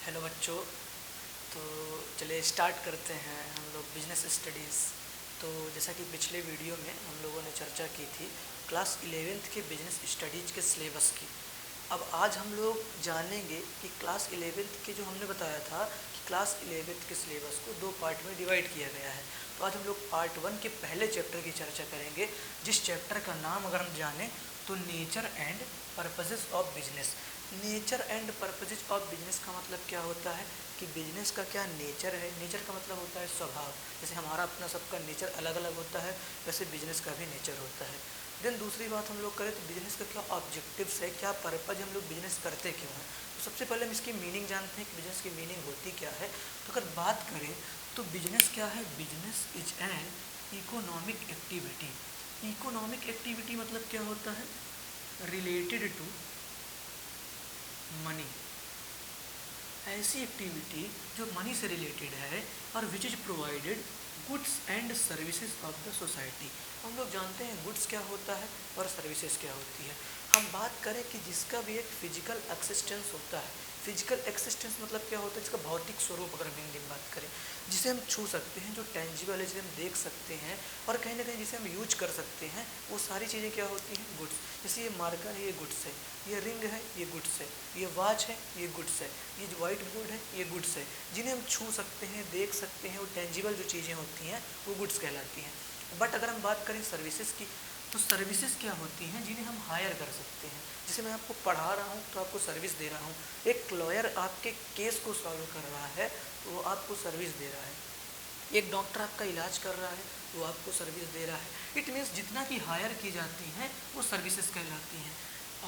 Hello बच्चों। तो चलिए स्टार्ट करते हैं हम लोग बिजनेस स्टडीज़। तो जैसा कि पिछले वीडियो में हम लोगों ने चर्चा की थी क्लास 11th के बिजनेस स्टडीज़ के सिलेबस की। अब आज हम लोग जानेंगे कि क्लास 11th के जो हमने बताया था कि क्लास 11th के सिलेबस को दो पार्ट में डिवाइड किया गया है। तो आज हम लोग पार्ट 1 के पहले चैप्टर की चर्चा करेंगे, जिस चैप्टर का नाम अगर हम जानें तो nature and purposes of business. Nature and purposes of business का मतलब क्या होता है कि बिजनेस का क्या नेचर है। नेचर का मतलब होता है स्वभाव। जैसे हमारा अपना सबका नेचर अलग अलग होता है, वैसे बिजनेस का भी नेचर होता है। देन दूसरी बात हम लोग करें तो बिजनेस का क्या ऑब्जेक्टिव्स है, क्या पर्पज, हम लोग बिजनेस करते क्यों हैं। तो सबसे पहले हम इसकी मीनिंग जानते हैं कि बिजनेस की मीनिंग होती क्या है। तो अगर बात करें तो बिजनेस क्या है, business is an economic activity. Economic activity मतलब क्या होता है, रिलेटेड टू मनी। ऐसी एक्टिविटी जो मनी से रिलेटेड है और which is provided goods and services of the society. हम लोग जानते हैं गुड्स क्या होता है और सर्विसेज क्या होती है। हम बात करें कि जिसका भी एक फिजिकल एक्सिस्टेंस होता है। फिजिकल एक्सिस्टेंस मतलब क्या होता है, जिसका भौतिक स्वरूप अगर हम हिंदी में बात करें, जिसे हम छू सकते हैं, जो टेंजिबल है, जिसे हम देख सकते हैं और कहीं ना कहीं जिसे हम यूज कर सकते हैं, वो सारी चीज़ें क्या होती हैं, गुड्स। जैसे ये मार्कर है, ये गुड्स है, ये रिंग है, ये गुड्स है, ये वॉच है, ये गुड्स है, ये जो वाइट बोर्ड है, ये गुड्स है। जिन्हें हम छू सकते हैं, देख सकते हैं, वो टेंजिबल जो चीज़ें होती हैं वो गुड्स कहलाती हैं। बट अगर हम बात करें सर्विसेज की, तो सर्विसेज क्या होती हैं, जिन्हें हम हायर कर सकते हैं। जैसे मैं आपको पढ़ा रहा हूँ तो आपको सर्विस दे रहा हूँ। एक लॉयर आपके केस को सॉल्व कर रहा है तो वो आपको सर्विस दे रहा है। एक डॉक्टर आपका इलाज कर रहा है तो आपको सर्विस दे रहा है। इट मीन्स जितना की हायर की जाती हैं वो सर्विसेज कहलाती हैं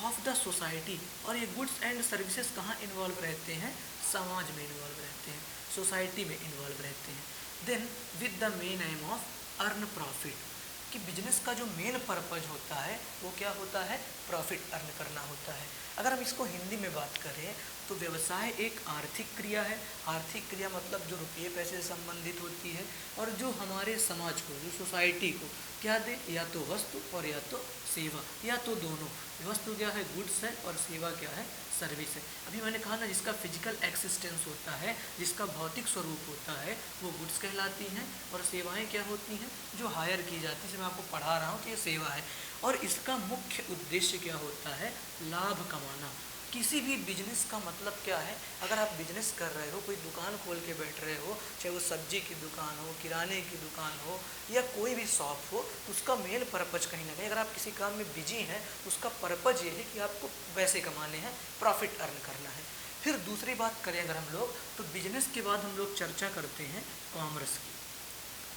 ऑफ द सोसाइटी। और ये गुड्स एंड सर्विसेज कहाँ इन्वॉल्व रहते हैं, समाज में इन्वॉल्व रहते हैं, सोसाइटी में इन्वॉल्व रहते हैं। Then with the main aim of earn profit, कि बिजनेस का जो मेन पर्पज होता है वो क्या होता है, प्रॉफिट अर्न करना होता है। अगर हम इसको हिंदी में बात करें तो व्यवसाय एक आर्थिक क्रिया है। आर्थिक क्रिया मतलब जो रुपये पैसे से संबंधित होती है और जो हमारे समाज को, जो सोसाइटी को क्या दे, या तो वस्तु और या तो सेवा, या तो दोनों। वस्तु क्या है, गुड्स है, और सेवा क्या है, सर्विस है। अभी मैंने कहा ना, जिसका फिजिकल एक्सिस्टेंस होता है, जिसका भौतिक स्वरूप होता है, वो गुड्स कहलाती हैं। और सेवाएं क्या होती हैं, जो हायर की जाती है। जैसे मैं आपको पढ़ा रहा हूँ कि ये सेवा है और इसका मुख्य उद्देश्य क्या होता है, लाभ कमाना। किसी भी बिजनेस का मतलब क्या है, अगर आप बिजनेस कर रहे हो, कोई दुकान खोल के बैठ रहे हो, चाहे वो सब्जी की दुकान हो, किराने की दुकान हो, या कोई भी शॉप हो, तो उसका मेन पर्पज कहीं ना कहीं, अगर आप किसी काम में बिजी हैं तो उसका पर्पज ये है कि आपको पैसे कमाने हैं, प्रॉफिट अर्न करना है। फिर दूसरी बात करें अगर हम लोग, तो बिजनेस के बाद हम लोग चर्चा करते हैं कॉमर्स की।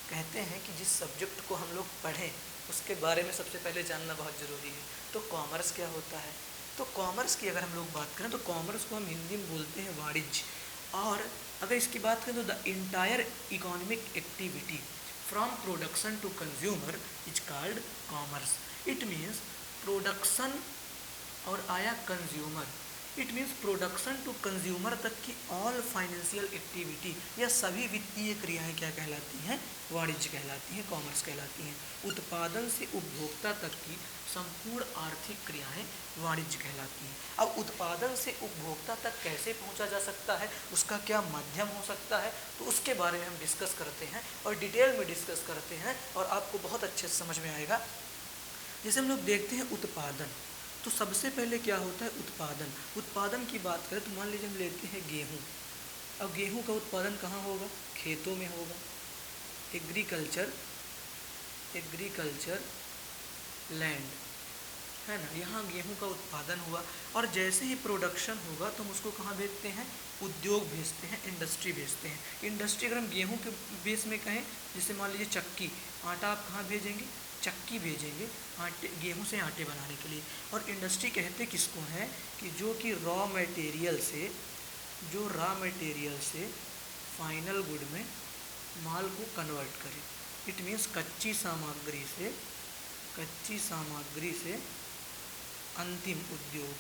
कहते हैं कि जिस सब्जेक्ट को हम लोग पढ़ें उसके बारे में सबसे पहले जानना बहुत ज़रूरी है। तो कॉमर्स क्या होता है, तो कॉमर्स की अगर हम लोग बात करें तो कॉमर्स को हम हिंदी में बोलते हैं वाणिज्य। और अगर इसकी बात करें तो the entire economic activity from production to consumer is called commerce. It means production और आया consumer, it means production to consumer तक की ऑल फाइनेंशियल एक्टिविटी या सभी वित्तीय क्रियाएं क्या कहलाती हैं, वाणिज्य कहलाती हैं, कॉमर्स कहलाती हैं। उत्पादन से उपभोक्ता तक की संपूर्ण आर्थिक क्रियाएं वाणिज्य कहलाती हैं। अब उत्पादन से उपभोक्ता तक कैसे पहुंचा जा सकता है, उसका क्या माध्यम हो सकता है, तो उसके बारे में हम डिस्कस करते हैं और डिटेल में डिस्कस करते हैं और आपको बहुत अच्छे से समझ में आएगा। जैसे हम लोग देखते हैं उत्पादन, तो सबसे पहले क्या होता है, उत्पादन। उत्पादन की बात करें तो मान लीजिए हम लेते हैं गेहूँ। अब गेहूँ का उत्पादन कहाँ होगा, खेतों में होगा। एग्रीकल्चर लैंड है ना, यहाँ गेहूँ का उत्पादन हुआ और जैसे ही प्रोडक्शन होगा तो हम उसको कहाँ भेजते हैं, उद्योग भेजते हैं, इंडस्ट्री भेजते हैं। इंडस्ट्री अगर हम गेहूँ के बेस में कहें, जैसे मान लीजिए चक्की, आटा आप कहाँ भेजेंगे, चक्की भेजेंगे आटे, गेहूँ से आटे बनाने के लिए। और इंडस्ट्री कहते किसको हैं, कि जो कि रॉ मटेरियल से फाइनल गुड में माल को कन्वर्ट करे। इट मीन्स कच्ची सामग्री से अंतिम उद्योग,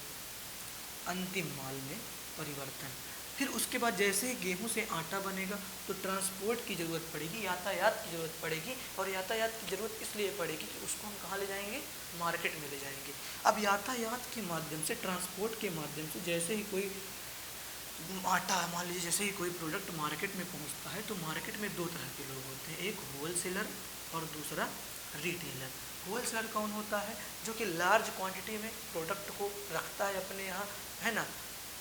अंतिम माल में परिवर्तन। फिर उसके बाद जैसे ही गेहूं से आटा बनेगा तो ट्रांसपोर्ट की ज़रूरत पड़ेगी, यातायात की ज़रूरत पड़ेगी। और यातायात की ज़रूरत इसलिए पड़ेगी कि उसको हम कहाँ ले जाएंगे, मार्केट में ले जाएंगे। अब यातायात के माध्यम से, ट्रांसपोर्ट के माध्यम से जैसे ही कोई आटा, मान लीजिए जैसे ही कोई प्रोडक्ट मार्केट में पहुंचता है तो मार्केट में दो तरह के लोग होते हैं, एक होलसेलर और दूसरा रिटेलर। होलसेलर कौन होता है? जो कि लार्ज क्वांटिटी में प्रोडक्ट को रखता है अपने यहाँ, है ना,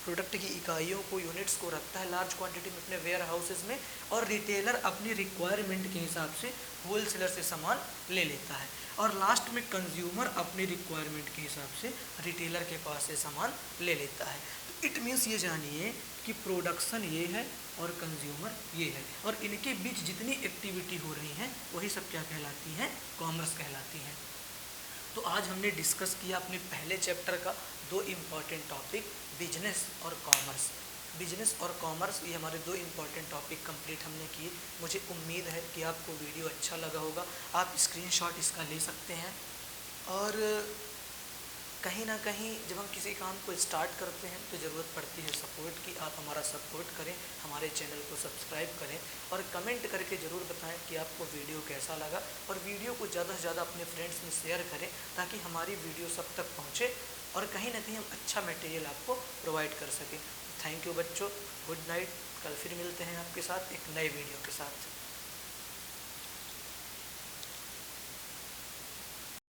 प्रोडक्ट की इकाइयों को, यूनिट्स को रखता है लार्ज क्वांटिटी में अपने वेयर हाउसेज में, और रिटेलर अपनी रिक्वायरमेंट के हिसाब से होलसेलर से सामान ले लेता है, और लास्ट में कंज्यूमर अपनी रिक्वायरमेंट के हिसाब से रिटेलर के पास से सामान ले लेता है। तो इट मीन्स ये जानिए कि प्रोडक्शन ये है और कंज्यूमर ये है, और इनके बीच जितनी एक्टिविटी हो रही हैं वही सब क्या कहलाती हैं? कॉमर्स कहलाती हैं। तो आज हमने डिस्कस किया अपने पहले चैप्टर का दो इम्पॉर्टेंट टॉपिक, बिजनेस और कॉमर्स। बिजनेस और कॉमर्स, ये हमारे दो इम्पॉर्टेंट टॉपिक कंप्लीट हमने किए। मुझे उम्मीद है कि आपको वीडियो अच्छा लगा होगा। आप स्क्रीनशॉट इसका ले सकते हैं, और कहीं ना कहीं जब हम किसी काम को स्टार्ट करते हैं तो ज़रूरत पड़ती है सपोर्ट की। आप हमारा सपोर्ट करें, हमारे चैनल को सब्सक्राइब करें, और कमेंट करके ज़रूर बताएं कि आपको वीडियो कैसा लगा, और वीडियो को ज़्यादा से ज़्यादा अपने फ्रेंड्स में शेयर करें ताकि हमारी वीडियो सब तक पहुँचे और कहीं ना कहीं हम अच्छा मटेरियल आपको प्रोवाइड कर सकें। थैंक यू बच्चों, गुड नाइट। कल फिर मिलते हैं आपके साथ एक नए वीडियो के साथ।